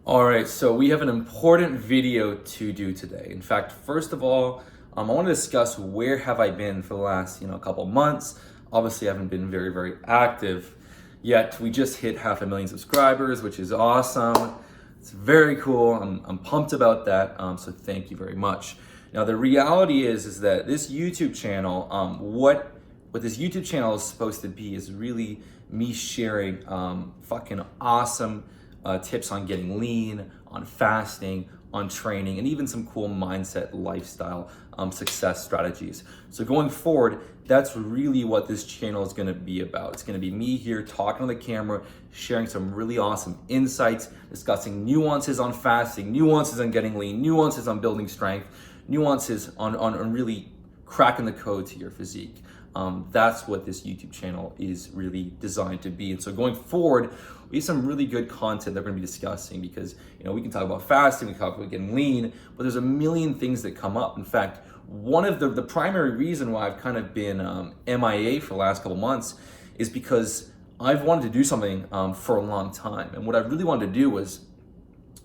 All right, so we have an important video to do today. In fact, first of all, I want to discuss where have I been for the last, couple months. Obviously, I haven't been very active yet. We just hit 500,000 subscribers, which is awesome. It's very cool. I'm pumped about that. So thank you very much. Now, the reality is that this YouTube channel, what this YouTube channel is supposed to be is really me sharing fucking awesome tips on getting lean, on fasting, on training, and even some cool mindset, lifestyle, success strategies. So going forward, that's really what this channel is gonna be about. It's gonna be me here talking on the camera, sharing some really awesome insights, discussing nuances on fasting, nuances on getting lean, nuances on building strength, nuances on really cracking the code to your physique. That's what this YouTube channel is really designed to be. And so going forward, we have some really good content that we're gonna be discussing because we can talk about fasting, we can talk about getting lean, but there's a million things that come up. In fact, one of the primary reason why I've kind of been MIA for the last couple months is because I've wanted to do something for a long time. And what I really wanted to do was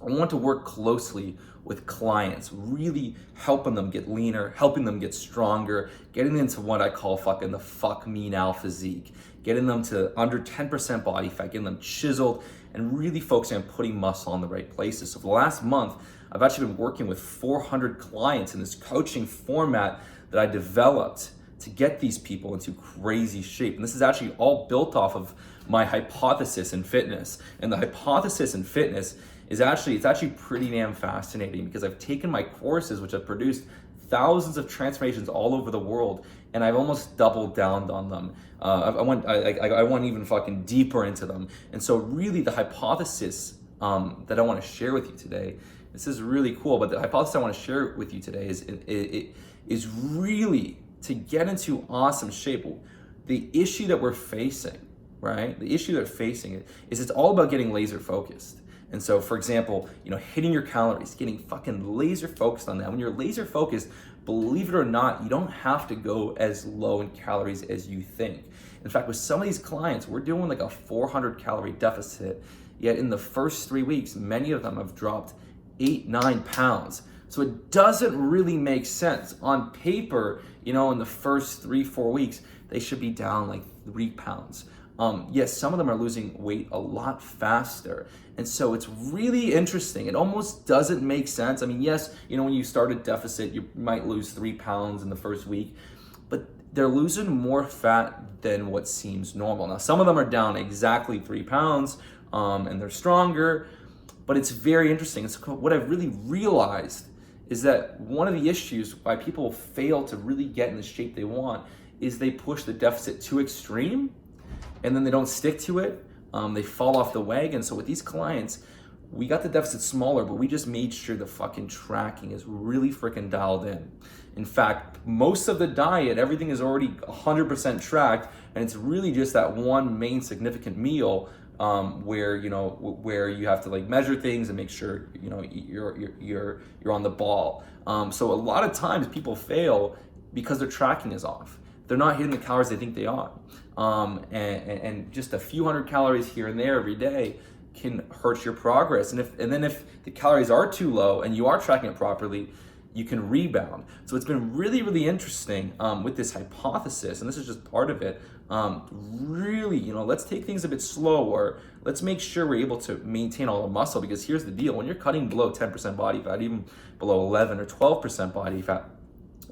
I want to work closely with clients, really helping them get leaner, helping them get stronger, getting them into what I call fucking the fuck me now physique, getting them to under 10% body fat, getting them chiseled, and really focusing on putting muscle in the right places. So for the last month, I've actually been working with 400 clients in this coaching format that I developed to get these people into crazy shape. And this is actually all built off of my hypothesis in fitness. And the hypothesis in fitness is it's actually pretty damn fascinating because I've taken my courses, which have produced thousands of transformations all over the world, and I've almost doubled down on them. I went even fucking deeper into them. And so really the hypothesis that I want to share with you today, this is really cool, but the hypothesis I want to share with you today is really to get into awesome shape. The issue that we're facing, right? The issue that we're facing is it's all about getting laser focused. And so, for example, hitting your calories, getting fucking laser focused on that. When you're laser focused, believe it or not, you don't have to go as low in calories as you think. In fact, with some of these clients, we're doing like a 400 calorie deficit, yet in the first 3 weeks, many of them have dropped 8-9 pounds. So it doesn't really make sense. On paper, in the first 3-4 weeks, they should be down like 3 pounds. Yes, some of them are losing weight a lot faster. And so it's really interesting. It almost doesn't make sense. I mean, yes, when you start a deficit, you might lose 3 pounds in the first week, but they're losing more fat than what seems normal. Now, some of them are down exactly 3 pounds, and they're stronger, but it's very interesting. It's what I've really realized is that one of the issues why people fail to really get in the shape they want is they push the deficit too extreme, and then they don't stick to it. They fall off the wagon. So with these clients, we got the deficit smaller, but we just made sure the fucking tracking is really freaking dialed in. In fact, most of the diet, everything is already 100% tracked, and it's really just that one main significant meal where you have to like measure things and make sure you're on the ball. So a lot of times people fail because their tracking is off. They're not hitting the calories they think they are. And just a few hundred calories here and there every day can hurt your progress. And then if the calories are too low and you are tracking it properly, you can rebound. So it's been really interesting with this hypothesis, and this is just part of it. Really, let's take things a bit slower. Let's make sure we're able to maintain all the muscle, because here's the deal. When you're cutting below 10% body fat, even below 11 or 12% body fat,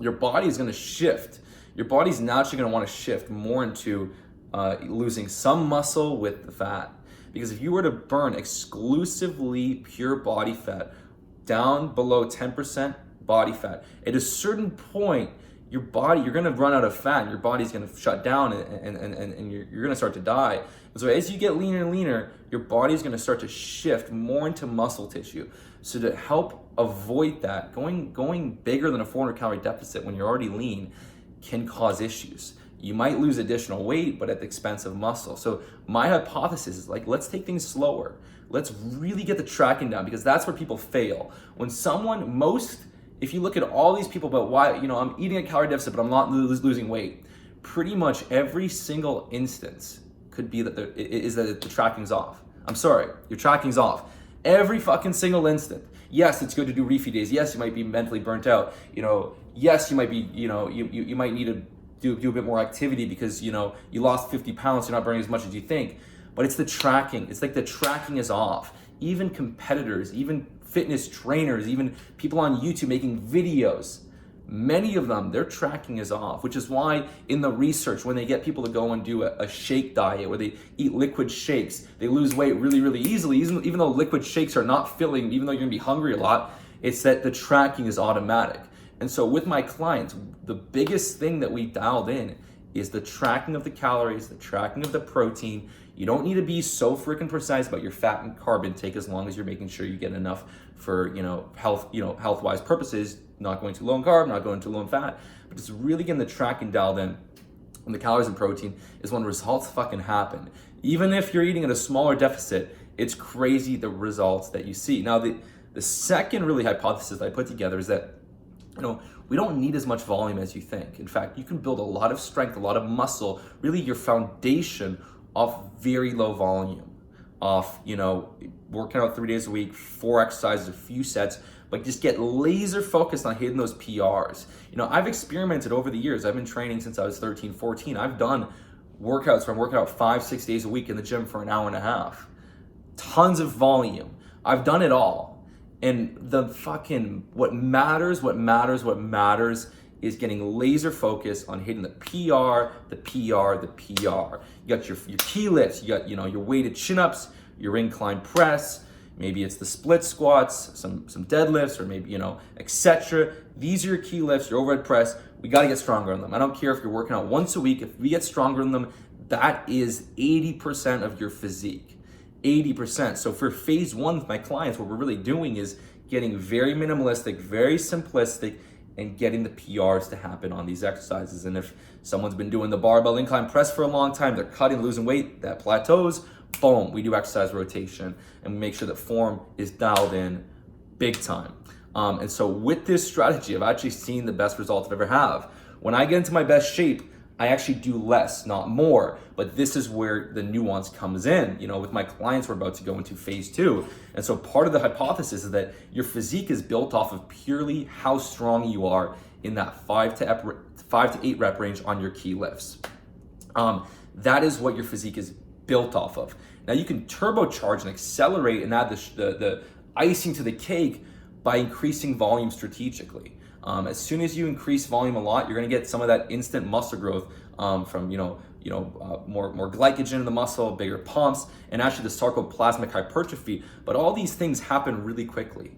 your body is gonna shift. Your body's naturally gonna wanna shift more into losing some muscle with the fat. Because if you were to burn exclusively pure body fat down below 10% body fat, at a certain point, you're gonna run out of fat and your body's gonna shut down and you're gonna start to die. And so as you get leaner and leaner, your body's gonna start to shift more into muscle tissue. So to help avoid that, going bigger than a 400 calorie deficit when you're already lean can cause issues. You might lose additional weight, but at the expense of muscle. So my hypothesis is let's take things slower. Let's really get the tracking down, because that's where people fail. When if you look at all these people about why, I'm eating a calorie deficit, but I'm not losing weight, pretty much every single instance could be that the tracking's off. I'm sorry, your tracking's off. Every fucking single instant. Yes, it's good to do refeed days. Yes, you might be mentally burnt out. Yes, you might be, you might need to do a bit more activity because, you lost 50 pounds, you're not burning as much as you think. But it's the tracking. It's like the tracking is off. Even competitors, even fitness trainers, even people on YouTube making videos, many of them, their tracking is off, which is why in the research, when they get people to go and do a shake diet where they eat liquid shakes, they lose weight really, really easily, even though liquid shakes are not filling, even though you're gonna be hungry a lot, it's that the tracking is automatic. And so with my clients, the biggest thing that we dialed in is the tracking of the calories, the tracking of the protein. You don't need to be so freaking precise about your fat and carb intake as long as you're making sure you get enough for, health-wise purposes, not going too low in carb, not going too low in fat, but just really getting the tracking dialed in. And the calories and protein is when results fucking happen. Even if you're eating at a smaller deficit, it's crazy the results that you see. Now, the second really hypothesis that I put together is that we don't need as much volume as you think. In fact, you can build a lot of strength, a lot of muscle, really your foundation off very low volume, off, working out 3 days a week, 4 exercises, a few sets, but just get laser focused on hitting those PRs. I've experimented over the years. I've been training since I was 13, 14. I've done workouts where I'm working out 5-6 days a week in the gym for an hour and a half. Tons of volume. I've done it all. And what matters is getting laser focused on hitting the PR, the PR, the PR. You got your key lifts, you got, your weighted chin-ups, your incline press, maybe it's the split squats, some deadlifts, or maybe, etc. These are your key lifts, your overhead press. We got to get stronger on them. I don't care if you're working out once a week. If we get stronger on them, that is 80% of your physique. 80%. So for phase one with my clients, what we're really doing is getting very minimalistic, very simplistic, and getting the PRs to happen on these exercises. And if someone's been doing the barbell incline press for a long time, they're cutting, losing weight, that plateaus, boom, we do exercise rotation and we make sure that form is dialed in big time. And so with this strategy, I've actually seen the best results I've ever have. When I get into my best shape, I actually do less, not more. But this is where the nuance comes in. With my clients, we're about to go into phase 2. And so part of the hypothesis is that your physique is built off of purely how strong you are in that 5 to 8 rep range on your key lifts. That is what your physique is built off of. Now you can turbocharge and accelerate and add the icing to the cake by increasing volume strategically. As soon as you increase volume a lot, you're going to get some of that instant muscle growth from more glycogen in the muscle, bigger pumps, and actually the sarcoplasmic hypertrophy. But all these things happen really quickly.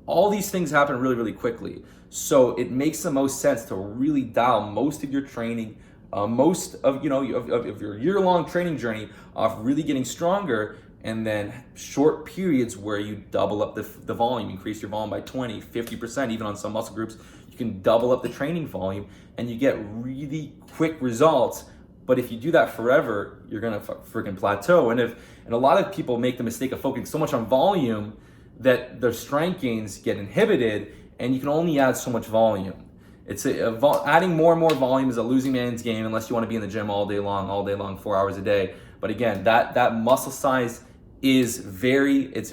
Really, really quickly. So it makes the most sense to really dial most of your training, most of your year-long training journey off really getting stronger, and then short periods where you double up the volume, increase your volume by 20, 50%, even on some muscle groups, you can double up the training volume and you get really quick results. But if you do that forever, you're gonna freaking plateau. And a lot of people make the mistake of focusing so much on volume that their strength gains get inhibited and you can only add so much volume. Adding more and more volume is a losing man's game unless you want to be in the gym all day long, 4 hours a day. But again, that muscle size is very it's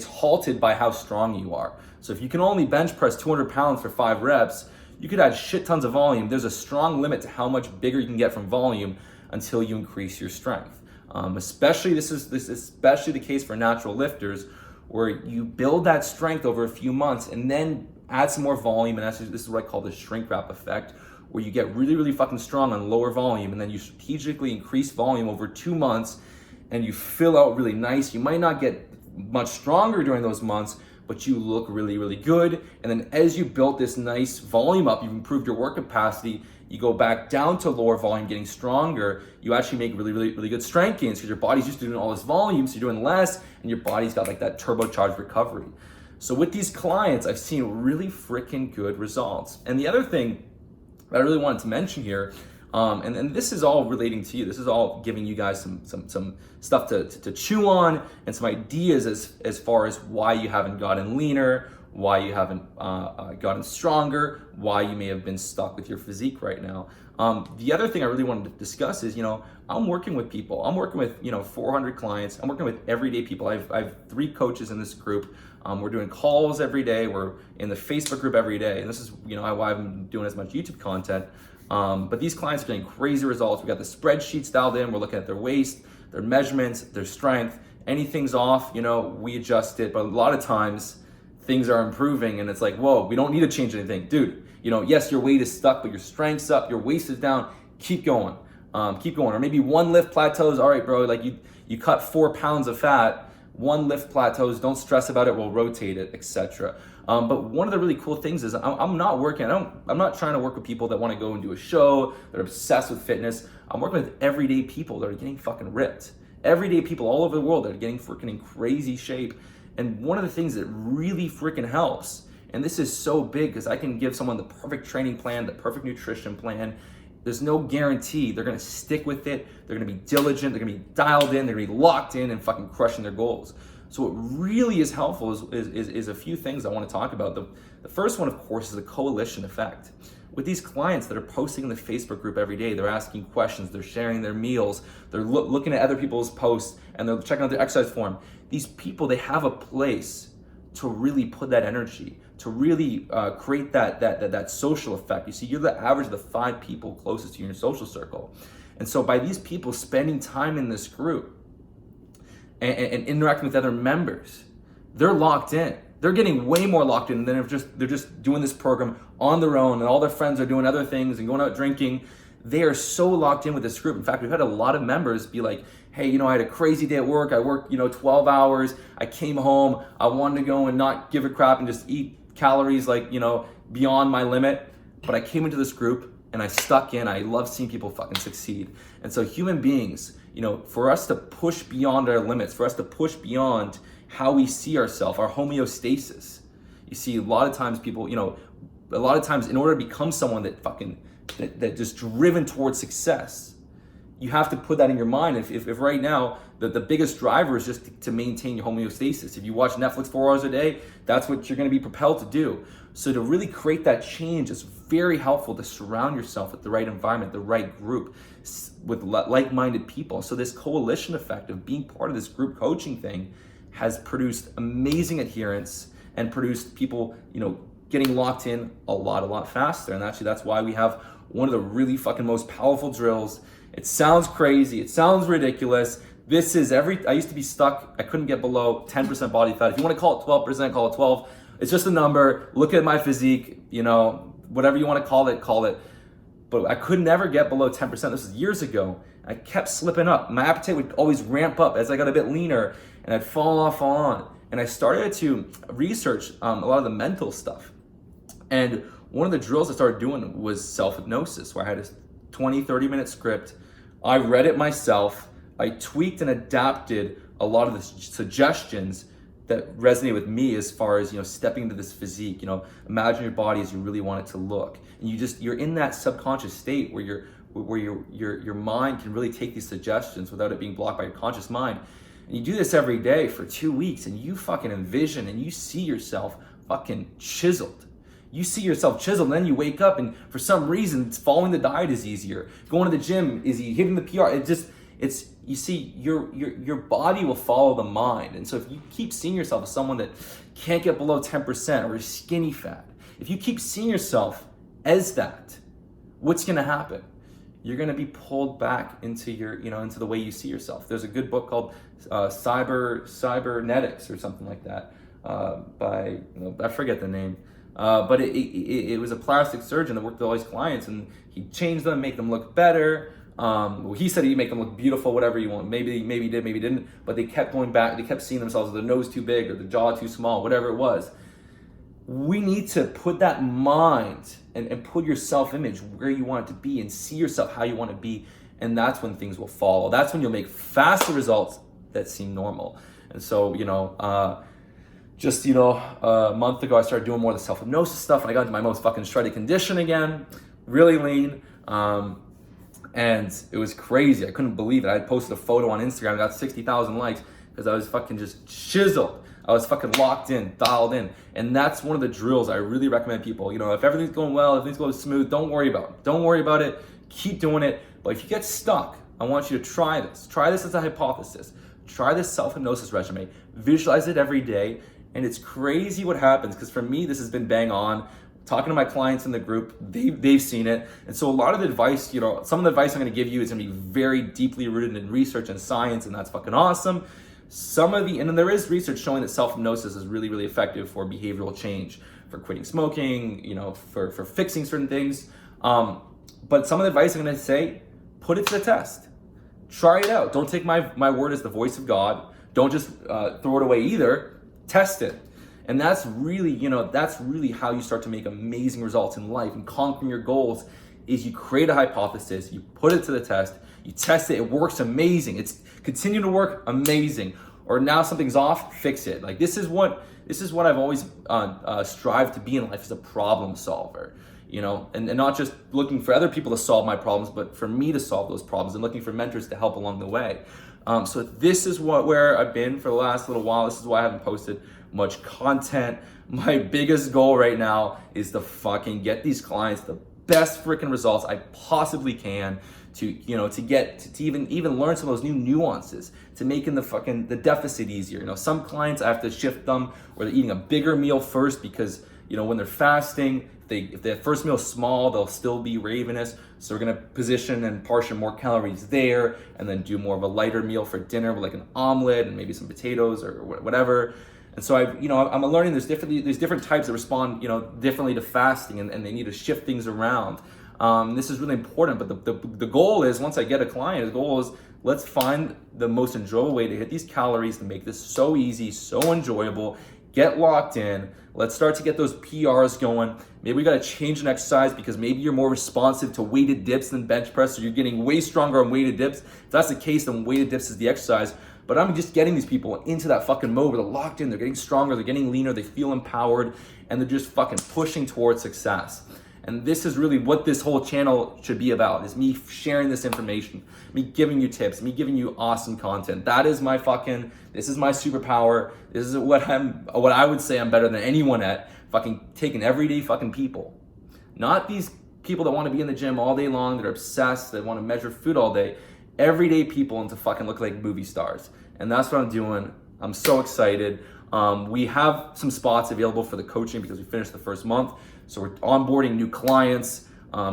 halted by how strong you are. So if you can only bench press 200 pounds for 5 reps, you could add shit tons of volume. There's a strong limit to how much bigger you can get from volume until you increase your strength. Especially this is especially the case for natural lifters, where you build that strength over a few months and then add some more volume. And this is what I call the shrink wrap effect, where you get really, really fucking strong on lower volume and then you strategically increase volume over 2 months and you fill out really nice. You might not get much stronger during those months, but you look really, really good. And then as you built this nice volume up, you've improved your work capacity, you go back down to lower volume, getting stronger, you actually make really, really, really good strength gains because your body's used to doing all this volume, so you're doing less and your body's got like that turbocharged recovery. So with these clients, I've seen really freaking good results. And the other thing that I really wanted to mention here, and this is all relating to you. This is all giving you guys some stuff to chew on and some ideas as far as why you haven't gotten leaner, why you haven't gotten stronger, why you may have been stuck with your physique right now. The other thing I really wanted to discuss is, I'm working with people. I'm working with, 400 clients. I'm working with everyday people. I have 3 coaches in this group. We're doing calls every day. We're in the Facebook group every day. And this is, why I'm doing as much YouTube content. But these clients are getting crazy results. We got the spreadsheets dialed in. We're looking at their waist, their measurements, their strength. Anything's off, we adjust it. But a lot of times things are improving and it's like, whoa, we don't need to change anything. Dude, yes, your weight is stuck, but your strength's up, your waist is down. Keep going. Or maybe one lift plateaus. All right, bro, like you cut 4 pounds of fat, one lift plateaus, don't stress about it, we'll rotate it, etc. But one of the really cool things is I'm not trying to work with people that want to go and do a show, that are obsessed with fitness. I'm working with everyday people that are getting fucking ripped. Everyday people all over the world that are getting freaking in crazy shape. And one of the things that really freaking helps, and this is so big because I can give someone the perfect training plan, the perfect nutrition plan. There's no guarantee they're gonna stick with it. They're gonna be diligent. They're gonna be dialed in. They're gonna be locked in and fucking crushing their goals. So what really is helpful is a few things I want to talk about. The first one, of course, is the coalition effect. With these clients that are posting in the Facebook group every day, they're asking questions, they're sharing their meals, they're looking at other people's posts, and they're checking out their exercise form. These people, they have a place to really put that energy, to really create that social effect. You see, you're the average of the 5 people closest to you in your social circle. And so by these people spending time in this group and interacting with other members, they're locked in. They're getting way more locked in than if they're just doing this program on their own and all their friends are doing other things and going out drinking. They are so locked in with this group. In fact, we've had a lot of members be like, hey, I had a crazy day at work. I worked, 12 hours. I came home. I wanted to go and not give a crap and just eat calories like, beyond my limit. But I came into this group and I stuck in. I love seeing people fucking succeed. And so human beings, for us to push beyond our limits, for us to push beyond how we see ourselves, our homeostasis. You see, a lot of times people, in order to become someone that just driven towards success, you have to put that in your mind. If right now, the biggest driver is just to maintain your homeostasis. If you watch Netflix 4 hours a day, that's what you're gonna be propelled to do. So to really create that change, it's very helpful to surround yourself with the right environment, the right group, with like-minded people. So this coalition effect of being part of this group coaching thing has produced amazing adherence and produced people, getting locked in a lot faster. And actually that's why we have one of the really fucking most powerful drills. It sounds crazy, it sounds ridiculous. This is I used to be stuck, I couldn't get below 10% body fat. If you wanna call it 12%, call it 12. It's just a number. Look at my physique, whatever you wanna call it. But I could never get below 10%. This was years ago. I kept slipping up. My appetite would always ramp up as I got a bit leaner and I'd fall on. And I started to research a lot of the mental stuff. And one of the drills I started doing was self-hypnosis, where I had a 20, 30-minute script. I read it myself. I tweaked and adapted a lot of the suggestions that resonate with me as far as, stepping into this physique. Imagine your body as you really want it to look. And you're in that subconscious state where your mind can really take these suggestions without it being blocked by your conscious mind. And you do this every day for 2 weeks and you fucking envision and you see yourself fucking chiseled. You see yourself chiseled, and then you wake up and for some reason following the diet is easier. Going to the gym is easier. Hitting the PR, you see, your body will follow the mind. And so if you keep seeing yourself as someone that can't get below 10% or is skinny fat, if you keep seeing yourself as that, what's gonna happen? You're gonna be pulled back into into the way you see yourself. There's a good book called Cybernetics or something like that by, I forget the name. But it was a plastic surgeon that worked with all his clients, and he changed them, make them look better. He said he'd make them look beautiful, whatever you want. Maybe he did, maybe he didn't. But they kept going back. They kept seeing themselves with their nose too big or the jaw too small, whatever it was. We need to put that mind and put your self-image where you want it to be and see yourself how you want to be. And that's when things will follow. That's when you'll make faster results that seem normal. And so, just, a month ago, I started doing more of the self-hypnosis stuff, and I got into my most fucking shredded condition again, really lean, and it was crazy. I couldn't believe it. I posted a photo on Instagram, got 60,000 likes, because I was fucking just chiseled. I was fucking locked in, dialed in, and that's one of the drills I really recommend people. If everything's going well, if everything's going smooth, don't worry about it. keep doing it. But if you get stuck, I want you to try this. Try this as a hypothesis. Try this self-hypnosis regimen. Visualize it every day. And it's crazy what happens, because for me, this has been bang on. Talking to my clients in the group, they've seen it. And so a lot of the advice, some of the advice I'm gonna give you is gonna be very deeply rooted in research and science, and that's fucking awesome. And then there is research showing that self-hypnosis is really, really effective for behavioral change, for quitting smoking, for fixing certain things. But some of the advice I'm gonna say, put it to the test. Try it out. Don't take my word as the voice of God. Don't just throw it away either. Test it. And that's really how you start to make amazing results in life and conquering your goals. Is you create a hypothesis, you put it to the test, you test it, it works amazing. It's continue to work amazing. Or now something's off, fix it. Like this is what I've always strived to be in life, as a problem solver. And not just looking for other people to solve my problems, but for me to solve those problems, and looking for mentors to help along the way. So this is where I've been for the last little while. This is why I haven't posted much content. My biggest goal right now is to fucking get these clients the best freaking results I possibly can, to even learn some of those new nuances, to making the deficit easier. Some clients I have to shift them, or they're eating a bigger meal first, because when they're fasting, if their first meal is small, they'll still be ravenous. So we're gonna position and portion more calories there, and then do more of a lighter meal for dinner, with like an omelet and maybe some potatoes or whatever. And so I'm learning there's different types that respond differently to fasting, and they need to shift things around. This is really important. But the goal is, once I get a client, the goal is, let's find the most enjoyable way to hit these calories, to make this so easy, so enjoyable. Get locked in. Let's start to get those PRs going. Maybe we got to change an exercise, because maybe you're more responsive to weighted dips than bench press, so you're getting way stronger on weighted dips. If that's the case, then weighted dips is the exercise. But I'm just getting these people into that fucking mode where they're locked in, they're getting stronger, they're getting leaner, they feel empowered, and they're just fucking pushing towards success. And this is really what this whole channel should be about, is me sharing this information, me giving you tips, me giving you awesome content. This is my superpower. This is what I would say I'm better than anyone at, fucking taking everyday fucking people. Not these people that want to be in the gym all day long, that are obsessed, that want to measure food all day. Everyday people into fucking look like movie stars. And that's what I'm doing. I'm so excited. We have some spots available for the coaching, because we finished the first month. So we're onboarding new clients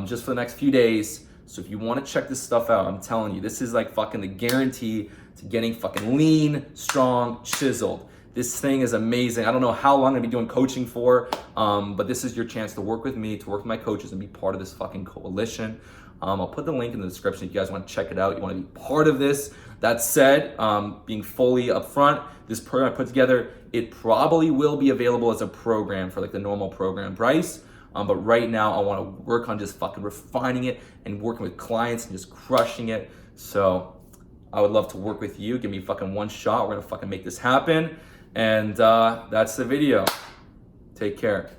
just for the next few days. So if you want to check this stuff out, I'm telling you, this is like fucking the guarantee to getting fucking lean, strong, chiseled. This thing is amazing. I don't know how long I'm gonna be doing coaching for, but this is your chance to work with me, to work with my coaches, and be part of this fucking coalition. I'll put the link in the description if you guys want to check it out. You want to be part of this. That said, being fully upfront, this program I put together, it probably will be available as a program for like the normal program price. But right now I want to work on just fucking refining it and working with clients and just crushing it. So I would love to work with you. Give me fucking one shot. We're gonna fucking make this happen. And that's the video. Take care.